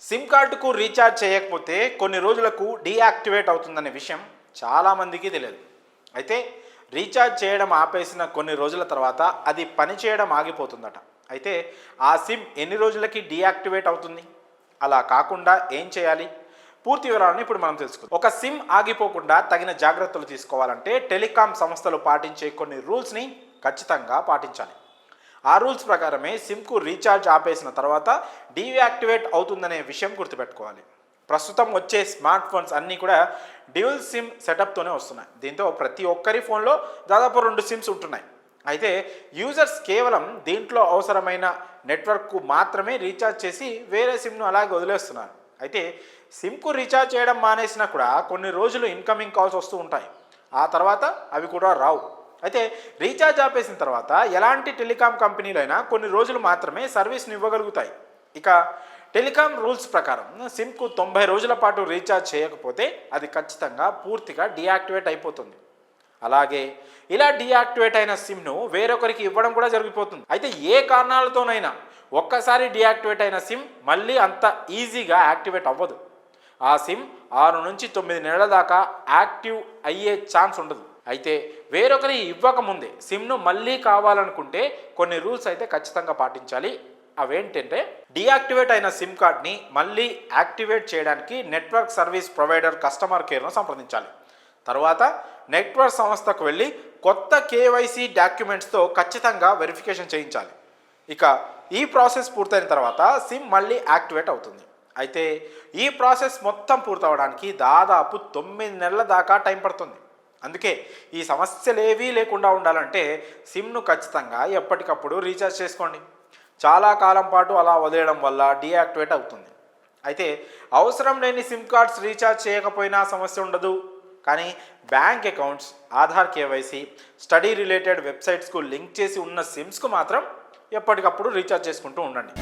SIM కార్డుకు recharge చేయకపోతే కొన్ని రోజులకు డీయాక్టివేట్ అవుతుందనే విషయం చాలామందికి తెలియదు. అయితే రీఛార్జ్ చేయడం ఆపేసిన కొన్ని రోజుల తర్వాత అది పనిచేయడం ఆగిపోతుందట. అయితే ఆ సిమ్ ఎన్ని రోజులకి డీయాక్టివేట్ అవుతుంది? అలా కాకుండా ఏం చేయాలి? పూర్తి వివరాలను ఇప్పుడు మనం తెలుసుకుందాం. ఒక సిమ్ ఆగిపోకుండా తగిన జాగ్రత్తలు తీసుకోవాలంటే టెలికాం సంస్థలు పాటించే కొన్ని రూల్స్ని ఖచ్చితంగా పాటించాలి. ఆ రూల్స్ ప్రకారమే సిమ్కు రీఛార్జ్ ఆపేసిన తర్వాత డీయాక్టివేట్ అవుతుందనే విషయం గుర్తుపెట్టుకోవాలి. ప్రస్తుతం వచ్చే స్మార్ట్ ఫోన్స్ అన్నీ కూడా డ్యూయల్ సిమ్ సెటప్తోనే వస్తున్నాయి. దీంతో ప్రతి ఒక్కరి ఫోన్లో దాదాపు 2 సిమ్స్ ఉంటున్నాయి. అయితే యూజర్స్ కేవలం దీంట్లో అవసరమైన నెట్వర్క్కు మాత్రమే రీఛార్జ్ చేసి వేరే సిమ్ను అలాగే వదిలేస్తున్నారు. అయితే సిమ్కు రీఛార్జ్ చేయడం మానేసినా కూడా కొన్ని రోజులు ఇన్కమింగ్ కాల్స్ వస్తూ ఉంటాయి. ఆ తర్వాత అవి కూడా రావు. అయితే రీఛార్జ్ ఆపేసిన తర్వాత ఎలాంటి టెలికాం కంపెనీలైనా కొన్ని రోజులు మాత్రమే సర్వీస్ని ఇవ్వగలుగుతాయి. ఇక టెలికాం రూల్స్ ప్రకారం సిమ్కు 90 రోజుల పాటు రీఛార్జ్ చేయకపోతే అది ఖచ్చితంగా పూర్తిగా డీయాక్టివేట్ అయిపోతుంది. అలాగే ఇలా డీయాక్టివేట్ అయిన సిమ్ను వేరొకరికి ఇవ్వడం కూడా జరిగిపోతుంది. అయితే ఏ కారణాలతోనైనా ఒక్కసారి డీయాక్టివేట్ అయిన సిమ్ మళ్ళీ అంత ఈజీగా యాక్టివేట్ అవ్వదు. ఆ సిమ్ 6 నుంచి 9 నెలల దాకా యాక్టివ్ అయ్యే ఛాన్స్ ఉండదు. అయితే వేరొకరి ఇవ్వకముందే సిమ్ను మళ్ళీ కావాలనుకుంటే కొన్ని రూల్స్ అయితే ఖచ్చితంగా పాటించాలి. అవేంటంటే డీయాక్టివేట్ అయిన సిమ్ కార్డ్ని మళ్ళీ యాక్టివేట్ చేయడానికి నెట్వర్క్ సర్వీస్ ప్రొవైడర్ కస్టమర్ కేర్ను సంప్రదించాలి. తర్వాత నెట్వర్క్ సంస్థకు వెళ్ళి కొత్త కేవైసీ డాక్యుమెంట్స్తో ఖచ్చితంగా వెరిఫికేషన్ చేయించాలి. ఇక ఈ ప్రాసెస్ పూర్తయిన తర్వాత సిమ్ మళ్ళీ యాక్టివేట్ అవుతుంది. అయితే ఈ ప్రాసెస్ మొత్తం పూర్తవడానికి దాదాపు 9 నెలల దాకా టైం పడుతుంది. అందుకే ఈ సమస్యలేవీ లేకుండా ఉండాలంటే సిమ్ను ఖచ్చితంగా ఎప్పటికప్పుడు రీఛార్జ్ చేసుకోండి. చాలా కాలం పాటు అలా వదిలేయడం వల్ల డీయాక్టివేట్ అవుతుంది. అయితే అవసరం లేని సిమ్ కార్డ్స్ రీఛార్జ్ చేయకపోయినా సమస్య ఉండదు. కానీ bank accounts, Aadhaar KYC, study related వెబ్సైట్స్కు లింక్ చేసి ఉన్న సిమ్స్కు మాత్రం ఎప్పటికప్పుడు రీఛార్జ్ చేసుకుంటూ ఉండండి.